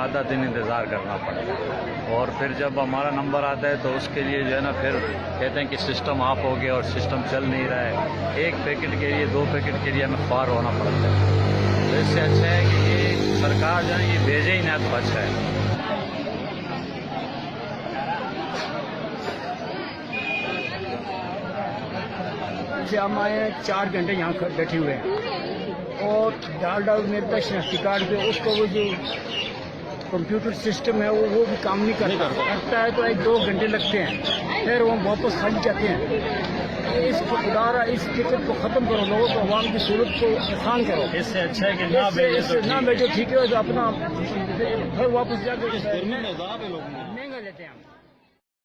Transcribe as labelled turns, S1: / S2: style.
S1: आधा दिन इंतज़ार करना पड़ता है। और फिर जब हमारा नंबर आता है तो उसके लिए जो है ना फिर कहते हैं कि सिस्टम ऑफ हो गया और सिस्टम चल नहीं रहा है। एक पैकेट के लिए 2 पैकेट के लिए हमें पार होना पड़ता है। तो इससे अच्छा है कि ये सरकार जो है ये भेजे ही ना तो अच्छा है।
S2: हम आए 4 घंटे यहाँ बैठे हुए हैं और डाल मेरे पास शनाख्ती कार्ड पे उसको वो जो कंप्यूटर सिस्टम है वो भी काम नहीं करता है तो 1-2 घंटे लगते हैं, फिर वो वापस खाली जाते हैं। इस खुदारा इस टिकट को ख़त्म करो, लोगों को आवाम की सूरत को आसान करो।
S1: इससे अच्छा है कि ना
S2: भेजो, ठीक है, तो अपना फिर वापस जाकर महंगा लेते हैं हम।